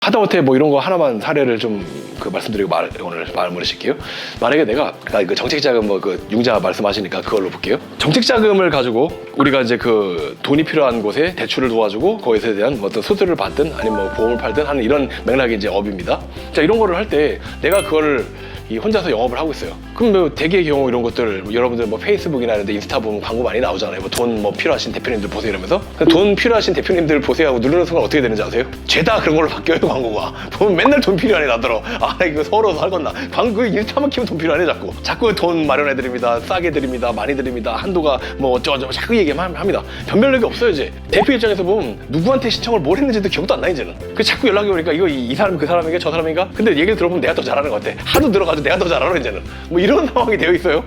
하다못해 뭐 이런 거 하나만 사례를 좀 말씀드리고 오늘 말씀을 하실게요. 만약에 내가 그 정책자금 융자 말씀하시니까 그걸로 볼게요. 정책자금을 가지고 우리가 이제 그 돈이 필요한 곳에 대출을 도와주고 거기에 대한 어떤 수수료를 받든 아니면 뭐 보험을 팔든 하는 이런 맥락이 이제 업입니다. 자, 이런 거를 할 때 내가 그거를 혼자서 영업을 하고 있어요. 그럼 뭐 대개의 경우 이런 것들 여러분들 뭐 페이스북이나 이런 데 인스타 보면 광고 많이 나오잖아요. 뭐 돈 필요하신 대표님들 보세요 이러면서 돈 필요하신 대표님들 보세요 하고 누르는 순간 어떻게 되는지 아세요? 죄다 그런 걸로 바뀌어요 광고가. 보면 맨날 돈 필요하네 나더러. 아 이거 서러워서 살겄나. 광고 인스타만 키면 돈 필요하네 자꾸 돈 마련해 드립니다. 싸게 드립니다. 많이 드립니다. 한도가 뭐 어쩌고 자꾸 얘기만 합니다. 변별력이 없어요 이제. 대표 입장에서 보면 누구한테 신청을 뭘 했는지도 기억도 안 나 이제는. 그 자꾸 연락이 오니까 이거 이 사람 그 사람인가 저 사람인가? 근데 얘기를 들어보면 내가 더 잘하는 것 같아. 하도 들어가지고 내가 더 잘 알아 이제는. 뭐 이런 상황이 되어 있어요.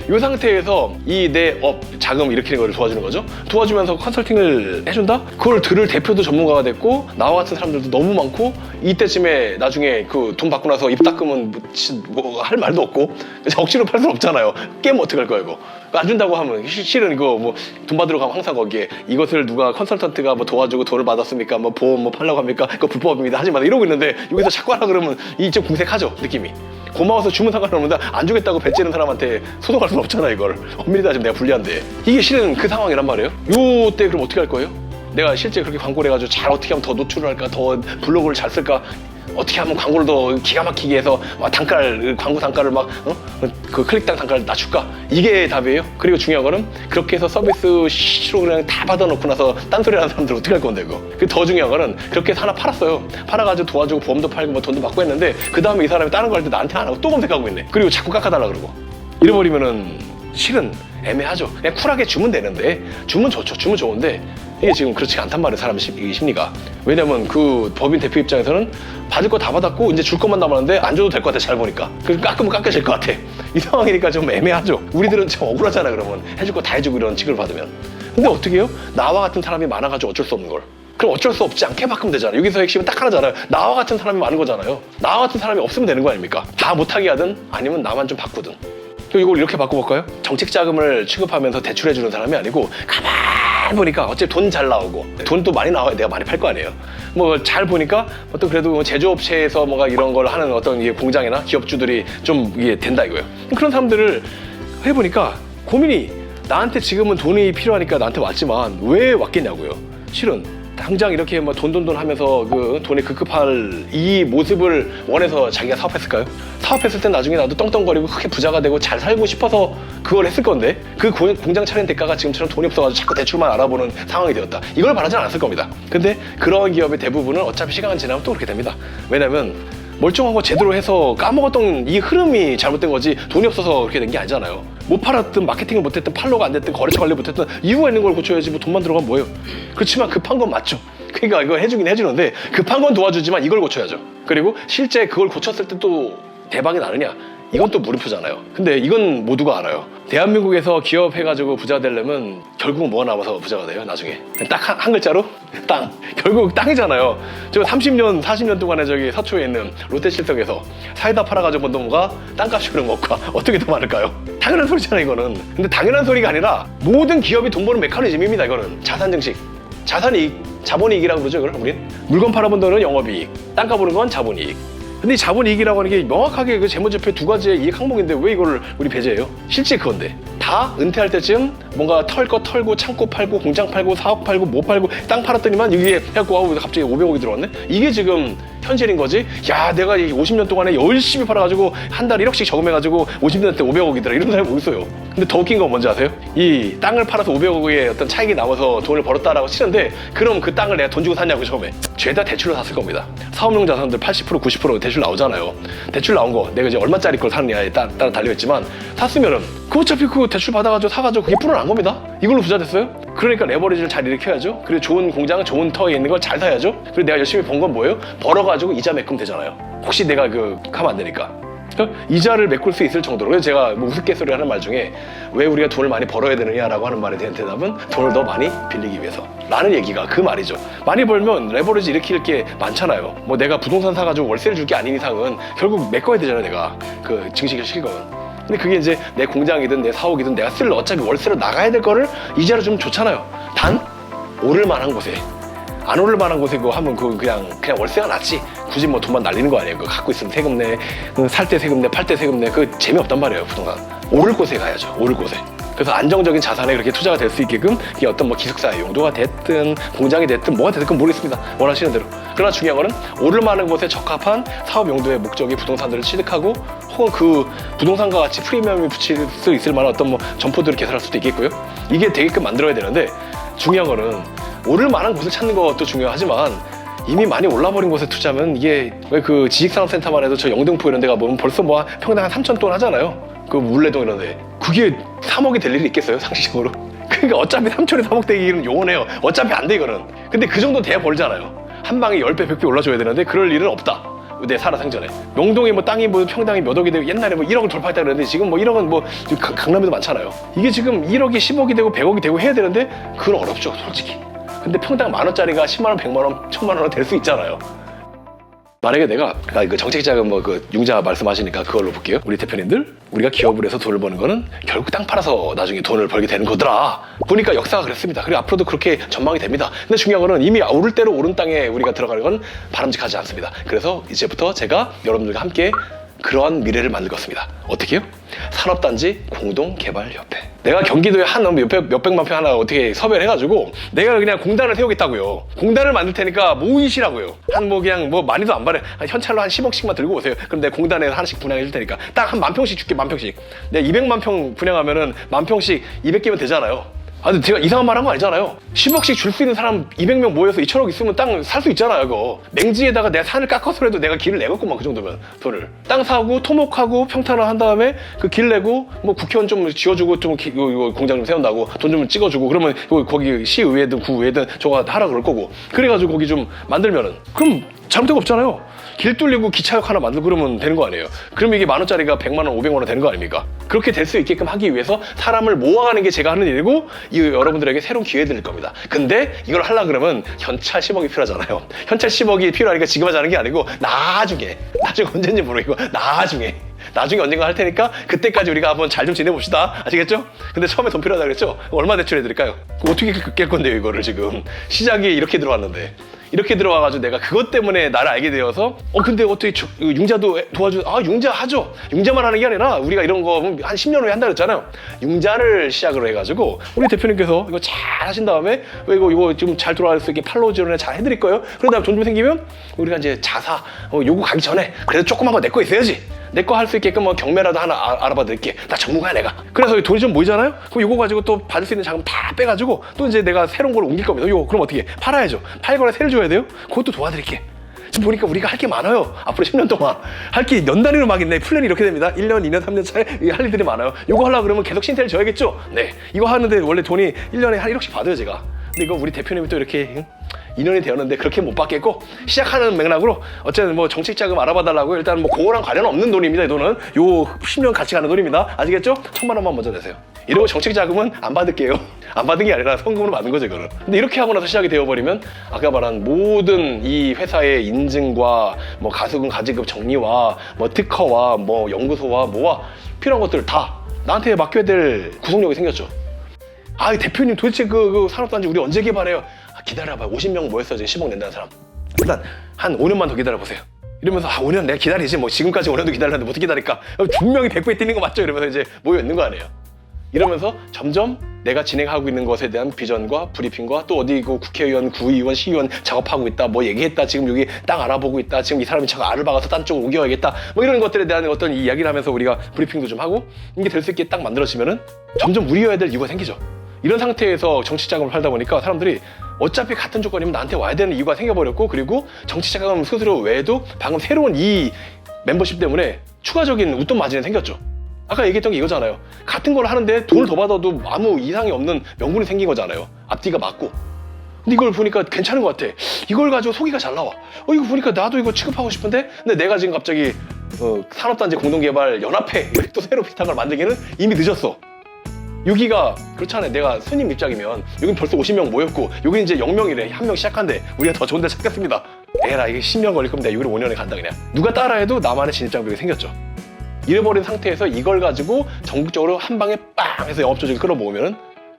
이 상태에서 이 내 업 자금 일으키는 거를 도와주는 거죠. 도와주면서 컨설팅을 해준다? 그걸 들을 대표도 전문가가 됐고 나와 같은 사람들도 너무 많고 이때쯤에 나중에 그 돈 받고 나서 입 닦으면 뭐 할 말도 없고 억지로 팔 수는 없잖아요. 깨면 어떡할 거야 이거. 안 준다고 하면 실은 이거 뭐 돈 받으러 가면 항상 거기에 이것을 누가 컨설턴트가 뭐 도와주고 돈을 받았습니까? 뭐 보험 뭐 팔라고 합니까? 그거 불법입니다. 하지 마 이러고 있는데 여기서 자꾸 하라 그러면 이제 궁색하죠 느낌이. 고마워서 주문 상관없는데 안 주겠다고 배째는 사람한테 소송할 수는 없잖아 이걸. 엄밀히 따지면 내가 불리한데 이게 실은 그 상황이란 말이에요. 요때 그럼 어떻게 할 거예요? 내가 실제 그렇게 광고를 해가지고 잘 어떻게 하면 더 노출을 할까, 더 블로그를 잘 쓸까, 어떻게 하면 광고를 더 기가 막히게 해서 막 광고 단가를 그 클릭당 단가를 낮출까? 이게 답이에요. 그리고 중요한 거는 그렇게 해서 서비스 시로 그냥 다 받아놓고 나서 딴소리 하는 사람들 어떻게 할 건데 그거. 그리고 더 중요한 거는 그렇게 해서 하나 팔았어요. 팔아가지고 도와주고 보험도 팔고 뭐 돈도 받고 했는데 그 다음에 이 사람이 다른 거 할 때 나한테 안 하고 또 검색하고 있네. 그리고 자꾸 깎아달라 그러고. 이래버리면은 실은 애매하죠. 그냥 쿨하게 주면 되는데 주면 좋죠. 주면 좋은데 이게 지금 그렇지 않단 말이에요. 사람 심리가. 왜냐면 그 법인 대표 입장에서는 받을 거 다 받았고 이제 줄 것만 남았는데 안 줘도 될 것 같아. 잘 보니까. 그래서 깎으면 깎여질 것 같아. 이 상황이니까 좀 애매하죠. 우리들은 참 억울하잖아. 그러면 해줄 거 다 해주고 이런 취급을 받으면. 근데 어떻게 해요? 나와 같은 사람이 많아가지고 어쩔 수 없는 걸. 그럼 어쩔 수 없지 않게 바꾸면 되잖아요. 여기서 핵심은 딱 하나잖아요. 나와 같은 사람이 많은 거잖아요. 나와 같은 사람이 없으면 되는 거 아닙니까? 다 못하게 하든 아니면 나만 좀 바꾸든. 이걸 이렇게 바꿔볼까요? 정책 자금을 취급하면서 대출해주는 사람이 아니고 가만히 보니까 어차피 돈 잘 나오고 돈도 많이 나와야 내가 많이 팔 거 아니에요. 뭐 잘 보니까 어떤 그래도 제조업체에서 뭔가 이런 걸 하는 어떤 공장이나 기업주들이 좀 이게 된다 이거예요. 그런 사람들을 해보니까 고민이 나한테 지금은 돈이 필요하니까 나한테 왔지만 왜 왔겠냐고요. 실은 당장 이렇게 뭐 돈 하면서 그 돈에 급급할 이 모습을 원해서 자기가 사업했을까요? 사업했을 땐 나중에 나도 떵떵거리고 크게 부자가 되고 잘 살고 싶어서 그걸 했을 건데 그 공장 차린 대가가 지금처럼 돈이 없어가지고 자꾸 대출만 알아보는 상황이 되었다. 이걸 바라진 않았을 겁니다. 근데 그런 기업의 대부분은 어차피 시간이 지나면 또 그렇게 됩니다. 왜냐면 멀쩡한 거 제대로 해서 까먹었던 이 흐름이 잘못된 거지 돈이 없어서 그렇게 된 게 아니잖아요. 못 팔았든 마케팅을 못했든 팔로가 안 됐든 거래처 관리 못했든 이유가 있는 걸 고쳐야지 뭐 돈만 들어가면 뭐예요. 그렇지만 급한 건 맞죠. 그러니까 이거 해주긴 해주는데 급한 건 도와주지만 이걸 고쳐야죠. 그리고 실제 그걸 고쳤을 때 또 대박이 나느냐 이건 또 물음표잖아요. 근데 이건 모두가 알아요. 대한민국에서 기업 해가지고 부자 되려면 결국 뭐가 남아서 부자가 돼요 나중에. 딱 한 글자로 땅. 결국 땅이잖아요. 저 30년 40년 동안에 저기 서초에 있는 롯데실석에서 사이다 팔아가지고 번 돈과 땅값이 그런 것과 어떻게 더 많을까요? 당연한 소리잖아요 이거는. 근데 당연한 소리가 아니라 모든 기업이 돈 버는 메커니즘입니다 이거는. 자산 증식, 자산이익, 자본이익이라고 그러죠 이걸 우린. 물건 팔아본 돈은 영업이익, 땅값 오른 건 자본이익. 근데 이 자본이익이라고 하는 게 명확하게 그 재무제표 두 가지의 이익 항목인데 왜 이걸 우리 배제해요? 실제 그건데 다 은퇴할 때쯤 뭔가 털 거 털고 창고 팔고 공장 팔고 사업 팔고 뭐 팔고 땅 팔았더니만 여기에 해갖고 갑자기 500억이 들어왔네? 이게 지금 현실인 거지. 야 내가 이 50년 동안에 열심히 팔아가지고 한 달에 1억씩 저금해가지고 50년 때 500억이더라 이런 사람이 어디 있어요. 근데 더 웃긴 건 뭔지 아세요? 이 땅을 팔아서 500억의 어떤 차익이 나와서 돈을 벌었다라고 치는데 그럼 그 땅을 내가 돈 주고 샀냐고 처음에. 죄다 대출로 샀을 겁니다. 사업용 자산들 80% 90% 대출 나오잖아요. 대출 나온 거 내가 이제 얼마짜리 걸 사느냐에 따라 달려있지만 샀으면은 그 어차피 그 대출 받아가지고 사가지고 그게 불어난 겁니다. 이걸로 부자 됐어요? 그러니까 레버리지를 잘 일으켜야죠. 그리고 좋은 공장은 좋은 터에 있는 걸 잘 사야죠. 그리고 내가 열심히 번 건 뭐예요? 벌어가지고 이자 메꾸면 되잖아요. 혹시 내가 하면 안 되니까. 이자를 메꿀 수 있을 정도로. 그래서 제가 뭐 우스갯소리 하는 말 중에 왜 우리가 돈을 많이 벌어야 되느냐라고 하는 말에 대한 대답은 돈을 더 많이 빌리기 위해서 라는 얘기가 그 말이죠. 많이 벌면 레버리지 일으킬 게 많잖아요. 뭐 내가 부동산 사가지고 월세를 줄 게 아닌 이상은 결국 메꿔야 되잖아요. 내가 그 증식을 시킬 거면. 근데 그게 이제 내 공장이든 내 사옥이든 내가 쓸 어차피 월세로 나가야 될 거를 이자로 주면 좋잖아요. 단 오를 만한 곳에 안 오를 만한 곳에 그거 하면 그냥 월세가 낫지. 굳이 뭐 돈만 날리는 거 아니에요. 그거 갖고 있으면 세금 내, 살 때 세금 내, 팔 때 세금 내. 그 재미없단 말이에요. 부동산 오를 곳에 가야죠. 오를 곳에. 그래서 안정적인 자산에 그렇게 투자가 될 수 있게끔 이게 어떤 뭐 기숙사의 용도가 됐든 공장이 됐든 뭐가 됐든 모르겠습니다. 원하시는 대로. 그러나 중요한 거는 오를 만한 곳에 적합한 사업 용도의 목적의 부동산들을 취득하고 혹은 그 부동산과 같이 프리미엄이 붙일 수 있을 만한 어떤 뭐 점포들을 개설할 수도 있겠고요. 이게 되게끔 만들어야 되는데 중요한 거는 오를 만한 곳을 찾는 것도 중요하지만 이미 많이 올라버린 곳에 투자하면 이게 왜 그 지식산업센터만 해도 저 영등포 이런 데가 보면 벌써 뭐 평당 한 3,000돈 하잖아요. 그 물레동 이런 데. 그게 3억이 될 일이 있겠어요? 상식적으로. 그러니까 어차피 3천에 3억 되기는 요원해요. 어차피 안 돼 이거는. 근데 그 정도 돼야 벌잖아요. 한 방에 10배 100배 올라줘야 되는데 그럴 일은 없다. 내 살아생전에. 명동에 뭐 땅이 뭐 평당이 몇 억이 되고 옛날에 뭐 1억을 돌파했다 그랬는데 지금 뭐 1억은 뭐 강남에도 많잖아요. 이게 지금 1억이 10억이 되고 100억이 되고 해야 되는데 그건 어렵죠 솔직히. 근데 평당 10,000원짜리가 10만 원, 100만 원, 1,000만 원 될 수 있잖아요. 만약에 내가 그 정책자금 뭐 그 융자 말씀하시니까 그걸로 볼게요. 우리 대표님들 우리가 기업을 해서 돈을 버는 거는 결국 땅 팔아서 나중에 돈을 벌게 되는 거더라. 보니까 역사가 그랬습니다. 그리고 앞으로도 그렇게 전망이 됩니다. 근데 중요한 거는 이미 오를 대로 오른 땅에 우리가 들어가는 건 바람직하지 않습니다. 그래서 이제부터 제가 여러분들과 함께 그러한 미래를 만들겠습니다. 어떻게요? 산업단지 공동개발협회. 내가 경기도에 한 몇백만 평 하나 어떻게 섭외를 해가지고 내가 그냥 공단을 세우겠다고요. 공단을 만들 테니까 모이시라고요. 한 뭐 그냥 뭐 많이도 안 받아요. 현찰로 한 10억씩만 들고 오세요. 그럼 내가 공단에 하나씩 분양해 줄 테니까 딱 한 10,000평씩 줄게. 10,000평씩. 내가 200만 평 분양하면은 10,000평씩 200개면 되잖아요. 아, 근데 제가 이상한 말 한 거 아니잖아요. 10억씩 줄 수 있는 사람 200명 모여서 2천억 있으면 땅 살 수 있잖아요, 그거. 맹지에다가 내가 산을 깎아서라도 내가 길을 내겠구만, 그 정도면, 돈을. 땅 사고, 토목하고, 평탄화 한 다음에 그 길 내고, 뭐 국회의원 좀 지어주고, 좀 이거 공장 좀 세운다고, 돈 좀 찍어주고, 그러면 거기 시의회든 구의회든 저거 하라 그럴 거고. 그래가지고 거기 좀 만들면은. 그럼 잘못된 거 없잖아요. 길 뚫리고 기차역 하나 만들고 그러면 되는 거 아니에요. 그럼 이게 10,000원짜리가 100만 원, 500만 원 되는 거 아닙니까? 그렇게 될 수 있게끔 하기 위해서 사람을 모아가는 게 제가 하는 일이고 이 여러분들에게 새로운 기회들일 겁니다. 근데 이걸 하려고 그러면 현찰 10억이 필요하잖아요. 현찰 10억이 필요하니까 지금 하자는 게 아니고 나중에 언제인지 모르겠고 나중에 언젠가 할 테니까 그때까지 우리가 한번 잘 좀 지내봅시다. 아시겠죠? 근데 처음에 돈 필요하다 그랬죠? 얼마 대출해드릴까요? 어떻게 깰 건데요, 이거를 지금. 시작이 이렇게 들어왔는데. 이렇게 들어와가지고 내가 그것 때문에 나를 알게 되어서 근데 어떻게 융자도 도와줘. 융자 하죠. 융자만 하는 게 아니라 우리가 이런 거 한 10년 후에 한다 그랬잖아요. 융자를 시작으로 해가지고 우리 대표님께서 이거 잘 하신 다음에 이거 좀 잘 돌아갈 수 있게 팔로우 지원을 잘 해드릴 거예요. 그런 다음에 돈 좀 생기면 우리가 이제 자사 요구 가기 전에 그래도 조그만 거 내 거 있어야지. 내 거 할 수 있게끔 뭐 경매라도 하나 알아봐 드릴게. 나 전문가야 내가. 그래서 돈이 좀 모이잖아요. 그럼 요거 가지고 또 받을 수 있는 자금 다 빼가지고 또 이제 내가 새로운 걸 옮길 겁니다. 요거 그럼 어떻게 팔아야죠. 팔거나 세를 줘야 돼요. 그것도 도와드릴게. 지금 보니까 우리가 할 게 많아요. 앞으로 10년 동안 할 게 연 단위로 막 있네. 플랜이 이렇게 됩니다. 1년, 2년, 3년 차에 할 일들이 많아요. 요거 하려고 그러면 계속 신태를 져야겠죠. 네, 이거 하는데 원래 돈이 1년에 한 1억씩 받아요 제가. 근데 이거 우리 대표님이 또 이렇게 2년이 되었는데 그렇게 못 받겠고 시작하는 맥락으로 어쨌든 뭐 정책자금 알아봐달라고 일단 뭐 그거랑 관련 없는 돈입니다. 이 돈은 요 10년 같이 가는 돈입니다. 아시겠죠? 1,000만 원만 먼저 내세요. 이러고 정책자금은 안 받을게요. 안 받은 게 아니라 성금으로 받는 거죠, 이거는. 근데 이렇게 하고 나서 시작이 되어버리면 아까 말한 모든 이 회사의 인증과 뭐 가수금 가지급 정리와 뭐 특허와 뭐 연구소와 뭐와 필요한 것들을 다 나한테 맡겨야 될 구속력이 생겼죠. 대표님 도대체 그 산업단지 우리 언제 개발해요? 기다려봐요. 50명 모였어 지금 10억 낸다는 사람. 일단 한 5년만 더 기다려보세요. 이러면서 5년 내가 기다리지 뭐 지금까지 5년도 기다렸는데 어떻게 기다릴까? 분명히 100배 뛰는 거 맞죠? 이러면서 이제 모여 있는 거 아니에요. 이러면서 점점 내가 진행하고 있는 것에 대한 비전과 브리핑과 또 어디 그 국회의원, 구의원, 시의원 작업하고 있다, 뭐 얘기했다, 지금 여기 땅 알아보고 있다, 지금 이 사람이 자꾸 알을 박아서 딴 쪽으로 옮겨야겠다, 뭐 이런 것들에 대한 어떤 이야기를 하면서 우리가 브리핑도 좀 하고 이게 될 수 있게 딱 만들어지면은 점점 우리여야 될 이유가 생기죠. 이런 상태에서 정치자금을 팔다 보니까 사람들이 어차피 같은 조건이면 나한테 와야 되는 이유가 생겨버렸고, 그리고 정치자금 스스로 외에도 방금 새로운 이 멤버십 때문에 추가적인 웃돈 마진이 생겼죠. 아까 얘기했던 게 이거잖아요. 같은 걸 하는데 돈을 더 받아도 아무 이상이 없는 명분이 생긴 거잖아요. 앞뒤가 맞고. 근데 이걸 보니까 괜찮은 것 같아. 이걸 가지고 소기가 잘 나와. 이거 보니까 나도 이거 취급하고 싶은데, 근데 내가 지금 갑자기 산업단지 공동개발 연합회 또 새로 비슷한 걸 만들기는 이미 늦었어. 여기가 그렇잖아요. 내가 스님 입장이면 여긴 벌써 50명 모였고 여기 이제 0명이래. 한 명 시작한데 우리가 더 좋은 데 찾겠습니다. 에라 이게 10년 걸릴 겁니다. 여기를 5년에 간다 그냥. 누가 따라해도 나만의 진입장벽이 생겼죠. 잃어버린 상태에서 이걸 가지고 전국적으로 한 방에 빵 해서 영업조직을 끌어모으면은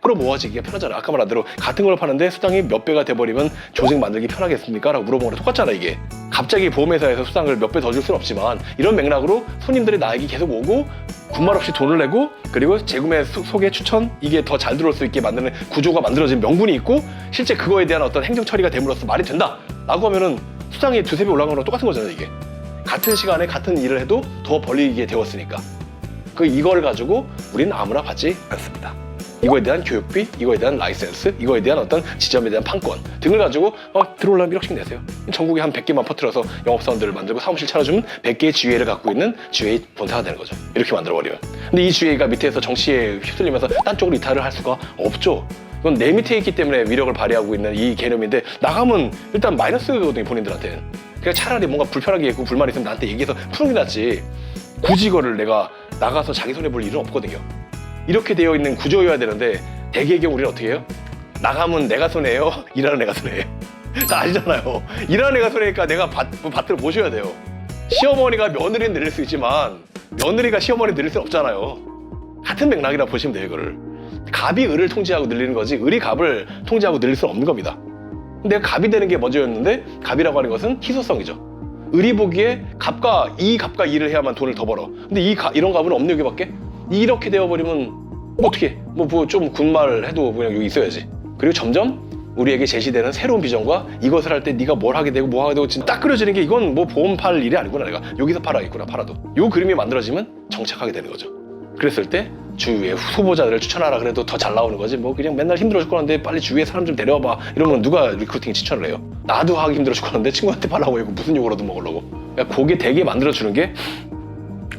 끌어모아지기가 편하잖아. 아까 말한 대로 같은 걸 파는데 수당이 몇 배가 돼버리면 조직 만들기 편하겠습니까? 라고 물어본 거랑 똑같잖아 이게. 갑자기 보험회사에서 수당을 몇 배 더 줄 수는 없지만 이런 맥락으로 손님들이 나에게 계속 오고 군말 없이 돈을 내고 그리고 재구매 소개 추천 이게 더 잘 들어올 수 있게 만드는 구조가 만들어진 명분이 있고 실제 그거에 대한 어떤 행정 처리가 됨으로써 말이 된다 라고 하면은 수당이 두세 배 올라간 거랑 똑같은 거잖아요 이게. 같은 시간에 같은 일을 해도 더 벌리게 되었으니까 이걸 가지고 우리는 아무나 받지 않습니다. 이거에 대한 교육비, 이거에 대한 라이센스, 이거에 대한 어떤 지점에 대한 판권 등을 가지고 들어오려면 1억씩 내세요. 전국에 한 100개만 퍼뜨려서 영업사원들을 만들고 사무실 차려주면 100개의 지회를 갖고 있는 지회의 본사가 되는 거죠. 이렇게 만들어버리면. 근데 이 지회가 밑에서 정치에 휩쓸리면서 딴 쪽으로 이탈을 할 수가 없죠. 이건 내 밑에 있기 때문에 위력을 발휘하고 있는 이 개념인데 나가면 일단 마이너스거든요 본인들한테는. 그러니까 차라리 뭔가 불편하게 있고 불만이 있으면 나한테 얘기해서 푸는 게 낫지 굳이 이거를 내가 나가서 자기 손해 볼 일은 없거든요. 이렇게 되어 있는 구조여야 되는데 대개의 경우 우리는 어떻게 해요? 나가면 내가 손해예요? 일하는 애가 손해예요? 다 아시잖아요. 일하는 애가 손해니까 내가 밭을 모셔야 돼요. 시어머니가 며느리는 늘릴 수 있지만 며느리가 시어머니 늘릴 수 없잖아요. 같은 맥락이라 보시면 돼요 이거를. 갑이 을을 통제하고 늘리는 거지 을이 갑을 통제하고 늘릴 수는 없는 겁니다. 내가 갑이 되는 게 먼저였는데 갑이라고 하는 것은 희소성이죠. 을이 보기에 이 갑과 일을 해야만 돈을 더 벌어. 근데 이런 갑은 업력이밖에? 이렇게 되어버리면 어떻게 좀 군말 해도 그냥 여기 있어야지. 그리고 점점 우리에게 제시되는 새로운 비전과 이것을 할 때 네가 뭘 하게 되고 뭐 하게 되고 딱 그려지는 게 이건 보험 팔 일이 아니구나. 내가 여기서 팔아야겠구나. 팔아도 요 그림이 만들어지면 정착하게 되는 거죠. 그랬을 때 주위에 후보자들을 추천하라 그래도 더 잘 나오는 거지. 그냥 맨날 힘들어 죽겠는데 빨리 주위에 사람 좀 데려와봐 이러면 누가 리크루팅 추천을 해요? 나도 하기 힘들어 죽겠는데 친구한테 팔라고 이거 무슨 욕을 얻어먹으려고. 그러니까 그게 되게 만들어주는 게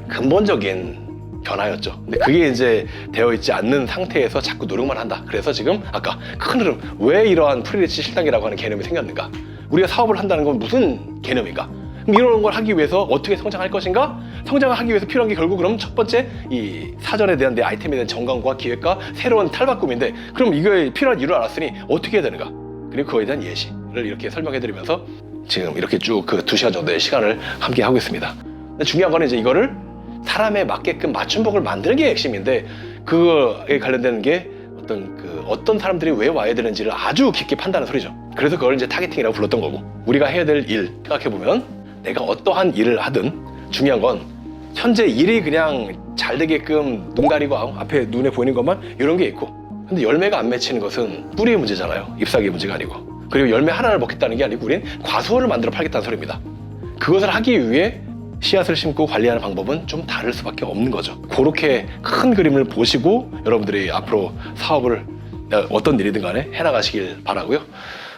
근본적인 변화였죠. 근데 그게 이제 되어 있지 않는 상태에서 자꾸 노력만 한다. 그래서 지금 아까 큰 흐름 왜 이러한 프리랜서 실당이라고 하는 개념이 생겼는가? 우리가 사업을 한다는 건 무슨 개념인가? 그럼 이런 걸 하기 위해서 어떻게 성장할 것인가? 성장을 하기 위해서 필요한 게 결국 그럼 첫 번째 이 사전에 대한 내 아이템에 대한 정강과 기획과 새로운 탈바꿈인데 그럼 이거에 필요한 이유를 알았으니 어떻게 해야 되는가? 그리고 그거에 대한 예시를 이렇게 설명해드리면서 지금 이렇게 쭉 그 2시간 정도의 시간을 함께 하고 있습니다. 근데 중요한 거는 이제 이거를 사람에 맞게끔 맞춤복을 만드는 게 핵심인데 그거에 관련되는 게 어떤 사람들이 왜 와야 되는지를 아주 깊게 판단하는 소리죠. 그래서 그걸 이제 타겟팅이라고 불렀던 거고 우리가 해야 될 일 생각해보면 내가 어떠한 일을 하든 중요한 건 현재 일이 그냥 잘 되게끔 눈 가리고 앞에 눈에 보이는 것만 이런 게 있고 근데 열매가 안 맺히는 것은 뿌리의 문제잖아요. 잎사귀의 문제가 아니고. 그리고 열매 하나를 먹겠다는 게 아니고 우린 과수원을 만들어 팔겠다는 소리입니다. 그것을 하기 위해 씨앗을 심고 관리하는 방법은 좀 다를 수밖에 없는 거죠. 그렇게 큰 그림을 보시고 여러분들이 앞으로 사업을 어떤 일이든 간에 해나가시길 바라고요.